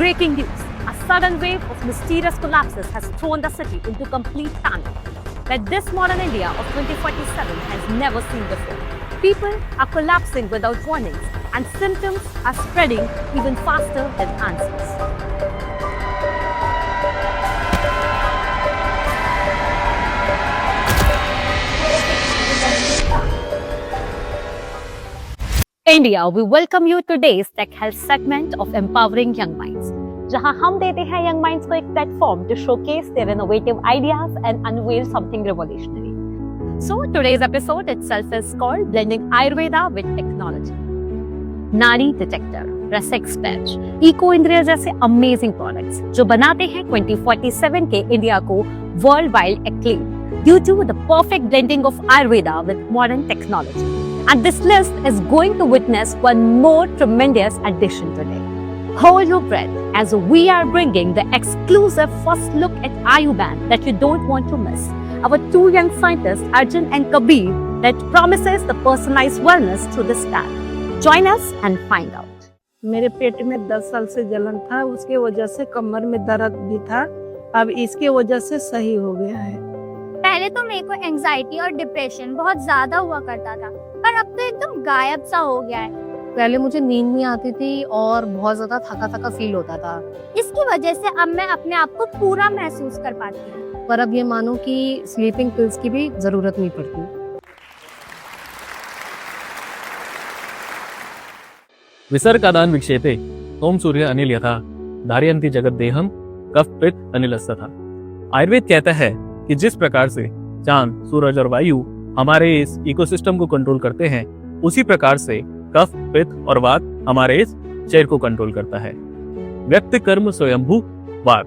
Breaking news. A sudden wave of mysterious collapses has thrown the city into complete panic that this modern India of 2047 has never seen before. People are collapsing without warnings and symptoms are spreading even faster than answers. India, we welcome you to today's Tech Health segment of Empowering Young Minds, जहां हम देते हैं young minds को एक platform to showcase their innovative ideas and unveil something revolutionary. So today's episode itself is called Blending Ayurveda with Technology. Nari Detector, Rasex Patch, Eco Indriya जैसे amazing products जो बनाते हैं 2047 के इंडिया को worldwide acclaim due to the perfect blending of Ayurveda with modern technology. And this list is going to witness one more tremendous addition today. Hold your breath as we are bringing the exclusive first look at Ayurveda that you don't want to miss. Our two young scientists, Arjun and Kabir, that promises the personalized wellness through this path. Join us and find out. मेरे पेट में 10 साल से जलन था, उसके वजह से कमर में दर्द भी था। अब इसके वजह से सही हो गया है। पहले तो मेरे को एंजाइटी और डिप्रेशन बहुत ज्यादा हुआ करता था, पर अब तो एकदम गायब सा हो गया है। पहले मुझे नींद नहीं आती थी और बहुत ज्यादा थका थका फील होता था। इसकी वजह से अब मैं अपने आप को पूरा महसूस कर पाती हूँ। पर अब ये मानो कि स्लीपिंग पिल्स की भी जरूरत नहीं पड़ती। विसर्गादान विक्षेपे ओम सूर्य अनिल यथा धारयन्ति जगत देहम कफ पित्त अनिलस्य था। आयुर्वेद कहता है कि जिस प्रकार से चांद, सूरज और वायु हमारे इस इकोसिस्टम को कंट्रोल करते हैं, उसी प्रकार से कफ, पित्त और वात हमारे इस शरीर को कंट्रोल करता है। व्यक्ति कर्म स्वयंभू वात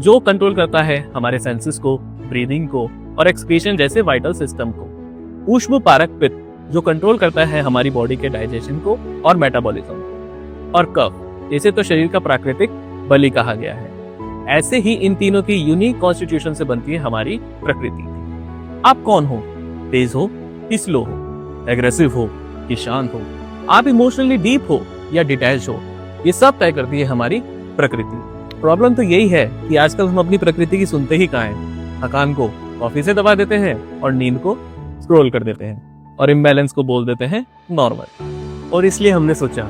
जो कंट्रोल करता है हमारे सेंसेस को, ब्रीदिंग को और एक्सक्रीशन जैसे वाइटल सिस्टम को। ऊष्म पारक पित्त जो कंट्रोल करता है हमारी बॉडी के डाइजेशन को और मेटाबॉलिज्म को। और कफ इसे तो शरीर का प्राकृतिक बलि कहा गया है। ऐसे ही इन तीनों की यूनिक कॉन्स्टिट्यूशन से बनती है हमारी प्रकृति। आप कौन हो? तेज हो कि स्लो हो, एग्रेसिव हो कि शांत हो, आप इमोशनली डीप हो या डिटैच हो, ये सब तय करती है हमारी प्रकृति। प्रॉब्लम तो यही है कि आजकल हम अपनी प्रकृति की सुनते ही कहाँ हैं। थकान को कॉफी से दबा देते हैं और नींद को स्क्रॉल कर देते हैं और इम्बैलेंस को बोल देते हैं नॉर्मल। और इसलिए हमने सोचा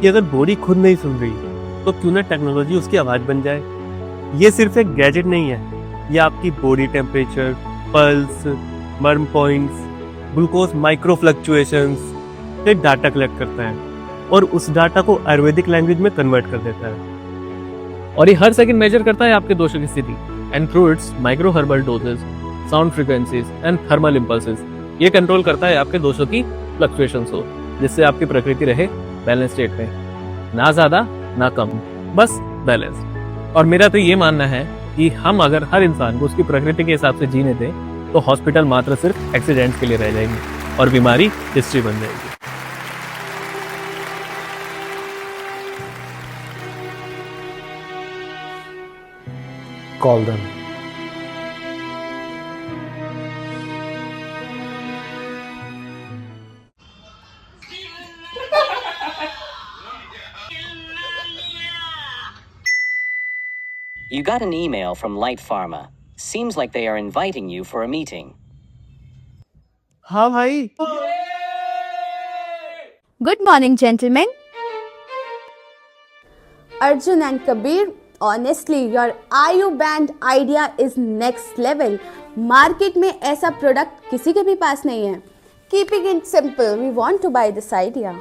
कि अगर बॉडी खुद नहीं सुन रही तो क्यों ना टेक्नोलॉजी उसकी आवाज बन जाए। ये सिर्फ एक गैजेट नहीं है, ये आपकी बॉडी टेम्परेचर, पल्स, मर्म पॉइंट्स, ग्लूकोज माइक्रो फ्लक्चुएशंस से डाटा कलेक्ट करता है और उस डाटा को आयुर्वेदिक लैंग्वेज में कन्वर्ट कर देता है। और ये हर सेकंड मेजर करता है आपके दोषों की स्थिति and through it's micro herbal doses, sound frequencies and thermal impulses ये कंट्रोल करता है आपके दोषों की फ्लक्चुएशंस को, जिससे आपकी प्रकृति रहे बैलेंस स्टेट में, ना ज्यादा ना कम, बस बैलेंस। और मेरा तो ये मानना है कि हम अगर हर इंसान को उसकी प्रकृति के हिसाब से जीने दें तो हॉस्पिटल मात्र सिर्फ एक्सीडेंट्स के लिए रह जाएंगे और बीमारी हिस्ट्री बन जाएगी। Call them. You got an email from Light Pharma. Seems like they are inviting you for a meeting. हाँ भाई। Good morning, gentlemen. Arjun and Kabir, honestly, your Ayurveda idea is next level. Market में ऐसा product किसी के भी पास नहीं है. Keeping it simple, we want to buy this idea.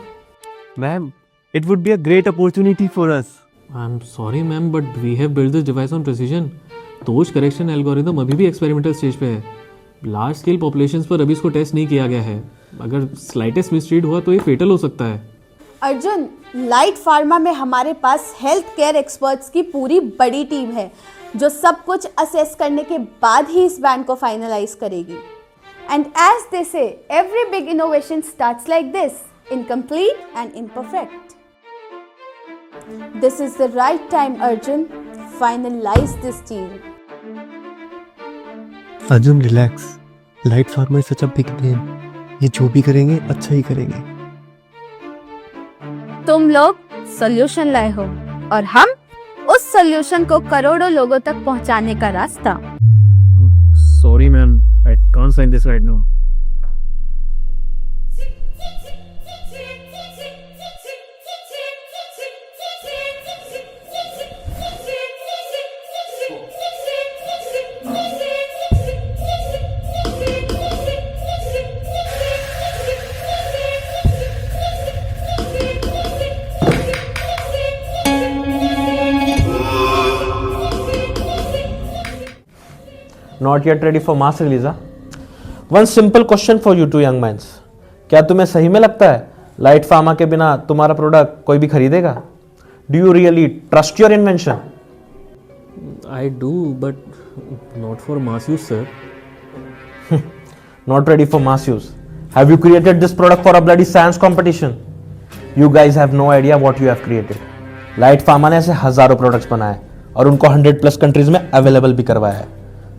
Ma'am, it would be a great opportunity for us. I'm sorry ma'am, but we have built this device on precision. दोष correction algorithm अभी भी experimental stage पे है। Large scale populations पर अभी इसको test नहीं किया गया है। अगर स्लाइटेस्ट मिसरीड हुआ तो ये फेटल हो सकता है। अर्जुन, लाइट फार्मा में हमारे पास हेल्थ केयर एक्सपर्ट्स की पूरी बड़ी टीम है जो सब कुछ असेस करने के बाद ही इस बैंड को फाइनलाइज करेगी। एंड एज दे से, every big innovation starts like this, incomplete and imperfect. This is the right time, Arjun. Finalize this deal. Arjun relax, light pharma is such a big name. ये जो भी करेंगे अच्छा ही करेंगे। तुम लोग सॉल्यूशन लाए हो और हम इस सॉल्यूशन को करोड़ों लोगों तक पहुंचाने का रास्ता। Sorry man, I can't sign this right now. Not yet ready for mass release, huh? One simple question for you two young minds. क्या तुम्हें सही में लगता है लाइट फार्मा के बिना तुम्हारा प्रोडक्ट कोई भी खरीदेगा? Do you really trust your invention? I do, but not for mass use, sir. Not ready for mass use. Have you created this product for a bloody science competition? You guys have no idea what you have created. Light pharma ने ऐसे हजारों products बनाए और उनको 100+ countries में available भी करवाया है।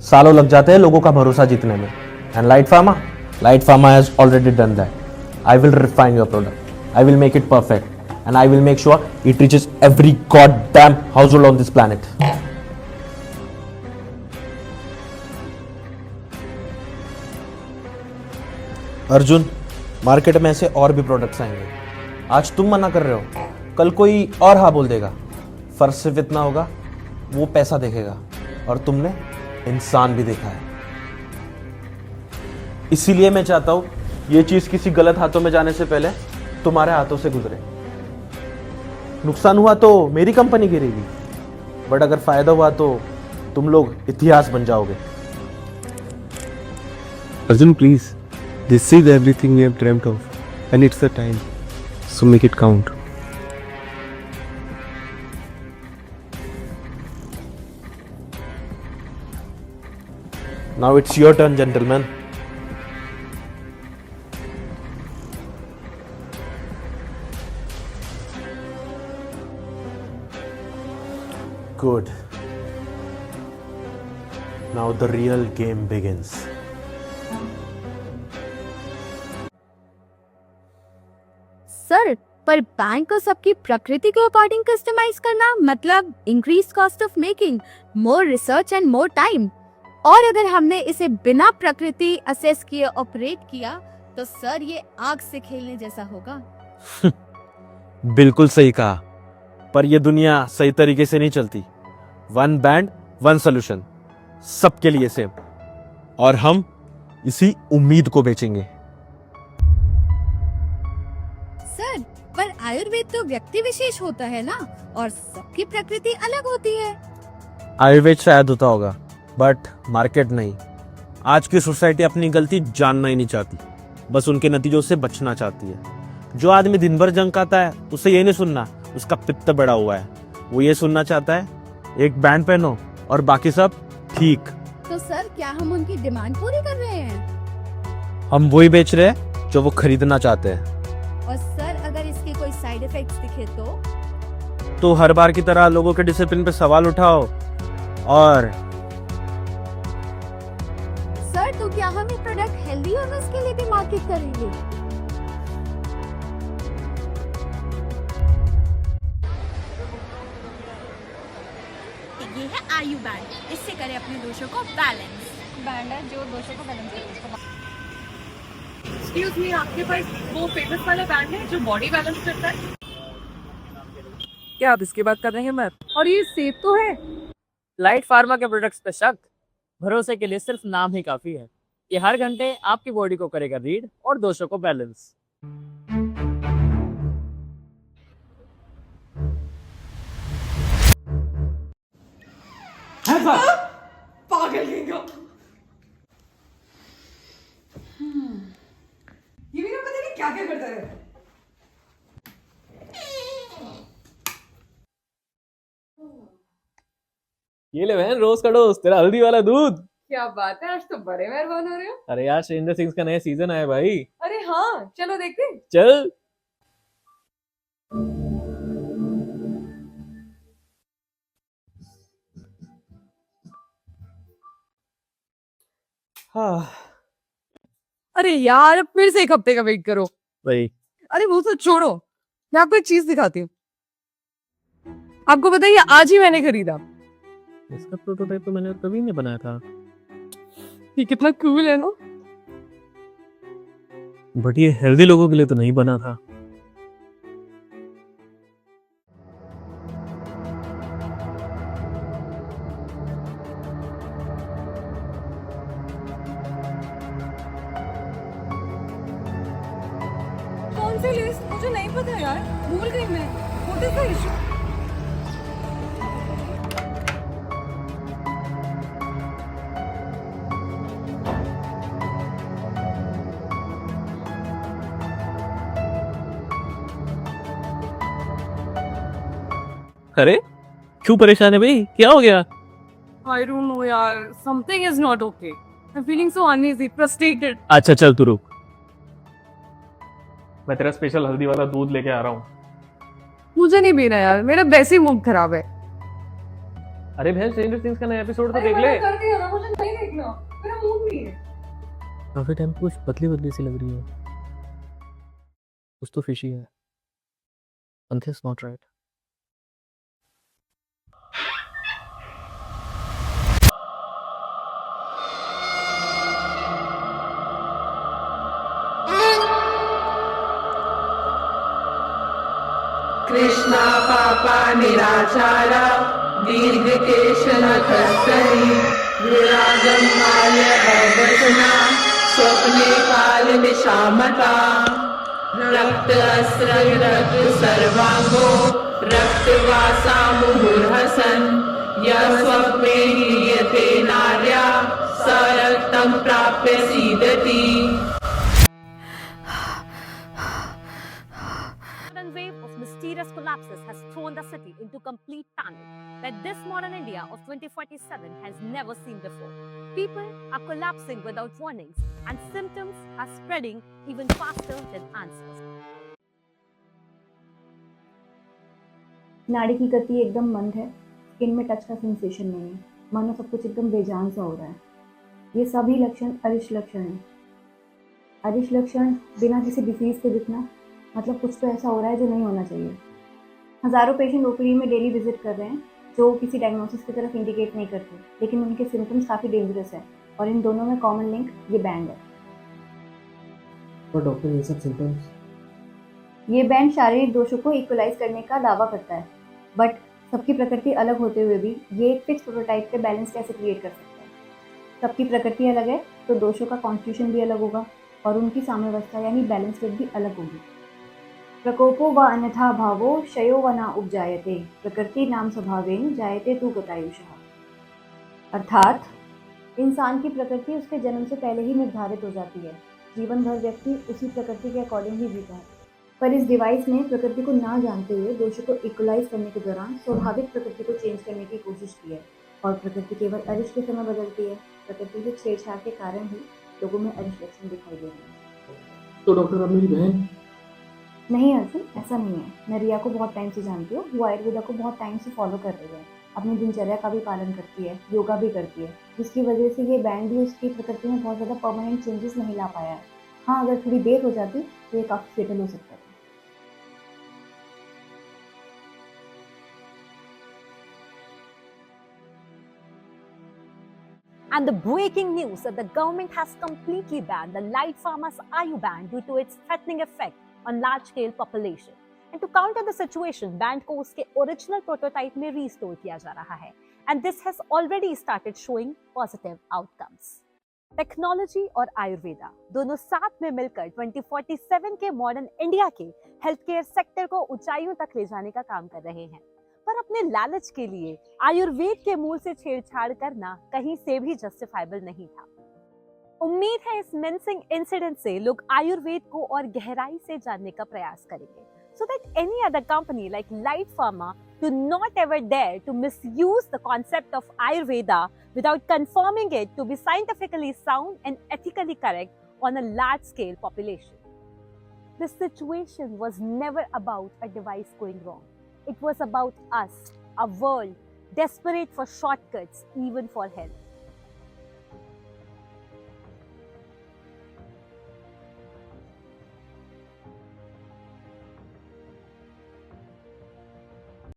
सालों लग जाते हैं लोगों का भरोसा जीतने में। And light pharma has already done that. I will refine your product, I will make it perfect, and I will make sure it reaches every god damn household on this planet. Arjun, market में ऐसे और भी products आएंगे। आज तुम मना कर रहे हो, कल कोई और हाँ बोल देगा। फर्क सिर्फ इतना होगा, वो पैसा देखेगा और तुमने इंसान भी देखा है। इसीलिए मैं चाहता हूं ये चीज किसी गलत हाथों में जाने से पहले तुम्हारे हाथों से गुजरे। नुकसान हुआ तो मेरी कंपनी गिरेगी, बट अगर फायदा हुआ तो तुम लोग इतिहास बन जाओगे। Arjun, please. This is everything we have dreamt of, and it's the time. So make it count. Now it's your turn, gentlemen. Good. Now the real game begins. Sir, पर बैंक को सबकी प्रकृति के अकॉर्डिंग कस्टमाइज करना मतलब increase cost of making, more research and more time. और अगर हमने इसे बिना प्रकृति असेस किए ऑपरेट किया तो सर ये आग से खेलने जैसा होगा। बिल्कुल सही कहा, पर यह दुनिया सही तरीके से नहीं चलती। वन बैंड वन सोल्यूशन, सबके लिए सेम, और हम इसी उम्मीद को बेचेंगे। सर, पर आयुर्वेद तो व्यक्ति विशेष होता है ना, और सबकी प्रकृति अलग होती है। आयुर्वेद शायद होता होगा, बट मार्केट नहीं। आज की सोसाइटी अपनी गलती जानना ही नहीं चाहती, बस उनके नतीजों से बचना चाहती है। जो आदमी दिन भर जंक आता है उसे ये नहीं सुनना उसका पित्त बड़ा हुआ है, वो ये सुनना चाहता है एक बैंड पहनो और बाकी सब ठीक। तो सर, क्या हम उनकी डिमांड पूरी कर रहे हैं? हम वही बेच रहे हैं जो वो खरीदना चाहते हैं। और सर, अगर इसके कोई साइड इफेक्ट्स दिखे तो हर बार की तरह लोगों के डिसिप्लिन पे सवाल उठाओ। और सर, तो क्या हम ये प्रोडक्ट हेल्दी यूजर्स के लिए भी मार्केट करेंगे? ये है आयु बैंड, इससे करें अपने दोषों को बैलेंस। बैंड है जो दोषों को बैलेंस करता है। एक्सक्यूज मी, आपके पास वो फेमस वाला बैंड है जो बॉडी बैलेंस करता है? क्या आप इसकी बात कर रहे हैं मैम? और ये सेफ तो है? लाइट फार्मा के प्रोडक्ट्स पे शक, भरोसे के लिए सिर्फ नाम ही काफी है। ये हर घंटे आपकी बॉडी को करेगा रीड और दोषों को बैलेंस। पागल कहेगा। ये भी ना पता नहीं क्या क्या करता है। ये ले बहन, रोज का डोज, तेरा हल्दी वाला दूध। क्या बात है, आज तो बड़े मेहरबान हो रहे हो। अरे यार, स्ट्रेंजर थिंग्स का नया सीजन आया भाई। अरे हाँ, चलो देखते हैं। चल। हाँ। अरे यार, फिर से एक हफ्ते का वेट करो भाई। अरे वो तो छोड़ो, मैं आपको एक चीज दिखाती हूँ। आपको पता है ये आज ही मैंने खरीदा। इसका प्रोटोटाइप तो मैंने कभी नहीं बनाया था। ये कितना कूल है ना। बट ये हेल्दी लोगों के लिए तो नहीं बना था। कौन सी लिस्ट मुझे नहीं पता यार, भूल गई मैं। What is the issue? अरे क्यों परेशान है भाई, क्या हो गया? आई डोंट नो यार, something is not okay. I am feeling so uneasy, frustrated. अच्छा चल तू रुक, मैं तेरा स्पेशल हल्दी वाला दूध लेके आ रहा हूँ। मुझे नहीं पीना यार, मेरा वैसे ही मूड खराब है। अरे बहन, स्ट्रेंजर थिंग्स का नया एपिसोड तो अरे देख ले। मैंने कर दिया ना, मुझे नहीं देखना, मेरा मूड नहीं है। काफी टाइम कुछ पतली पतली सी लग रही है, कुछ तो फिशी है। something is not right. Krishna पापा निराचारा दीर्घकेशनखस्तरी विरागं माल्य अवसना स्वप्ने कालनिशामता रक्त अस्रक्त सर्वांगो रक्तवासा मुहुर्हसन् यस्वप्ने हीयते नार्या स रक्तं प्राप्य सीदति। Sudden wave of mysterious collapses has thrown the city into complete panic that this modern India of 2047 has never seen before. People are collapsing without warnings and symptoms are spreading even faster than answers. नाड़ी की गति एकदम मंद है, skin में touch का sensation नहीं है, मानो सब कुछ एकदम बेजान सा हो रहा है। ये सभी लक्षण अरिश लक्षण हैं। अरिश लक्षण बिना किसी डिसीज के दिखना, मतलब कुछ तो ऐसा हो रहा है जो नहीं होना चाहिए। हज़ारों पेशेंट ओपीडी में डेली विजिट कर रहे हैं जो किसी डायग्नोसिस की तरफ इंडिकेट नहीं करते, लेकिन उनके सिम्टम्स काफ़ी डेंजरस है और इन दोनों में कॉमन लिंक ये बैंड है। पर डॉक्टर, ये सब सिम्टम्स? ये बैंड शारीरिक दोषों को इक्वलाइज करने का दावा करता है, बट सबकी प्रकृति अलग होते हुए भी ये एक फिक्स प्रोटोटाइप पे बैलेंस कैसे क्रिएट कर सकता है। सबकी प्रकृति अलग है तो दोषों का कॉन्स्टिट्यूशन भी अलग होगा और उनकी साम्यावस्था यानी बैलेंस स्टेट भी अलग होगी। प्रकोपो व अन्यथा भावो क्षयो व न उपजायते प्रकृति नाम स्वभावेन जायते तु गतायुषः। अर्थात इंसान की प्रकृति उसके जन्म से पहले ही निर्धारित हो जाती है, जीवन भर व्यक्ति उसी प्रकृति के अकॉर्डिंग ही जीता है। पर इस डिवाइस ने प्रकृति को ना जानते हुए दोषों को इक्वलाइज करने के दौरान स्वाभाविक प्रकृति को चेंज करने की कोशिश की है और प्रकृति केवल अरिश के समय बदलती है। प्रकृति से छेड़छाड़ के कारण ही लोगों में अरिश लक्षण दिखाई दे रहे हैं। तो डॉक्टर, अब मेरी बहन? नहीं अर्जुन, ऐसा नहीं है। मैं रिया को बहुत टाइम से जानती हूँ, वो आयुर्वेदा को बहुत टाइम से फॉलो कर रही है, अपनी दिनचर्या का भी पालन करती है, योगा भी करती है, जिसकी वजह से ये बैंड भी उसकी प्रकृति में बहुत ज़्यादा परमानेंट चेंजेस नहीं ला पाया है। हाँ, अगर थोड़ी देर हो जाती तो ये काफ़ी फेटल हो सकता है। And the breaking news that the government has completely banned the Light Pharma's Ayuban due to its threatening effect on large-scale population. And to counter the situation, band को उसके original prototype में restore किया जा रहा है. And this has already started showing positive outcomes. Technology और आयुर्वेदा दोनों साथ में मिलकर 2047 के मॉडर्न इंडिया के हेल्थ केयर सेक्टर को ऊंचाइयों तक ले जाने का काम कर रहे हैं। पर अपने लालच के लिए आयुर्वेद के मूल से छेड़छाड़ करना कहीं से भी जस्टिफाइबल नहीं था। उम्मीद है इस मिन्सिंग इंसिडेंट से लोग आयुर्वेद को और गहराई से जानने का प्रयास करेंगे, so that any other company like Light Pharma do not ever dare to misuse the concept of Ayurveda without confirming it to be scientifically sound and ethically correct on a large-scale population. The situation was never about a device going wrong. It was about us, a world desperate for shortcuts even for health.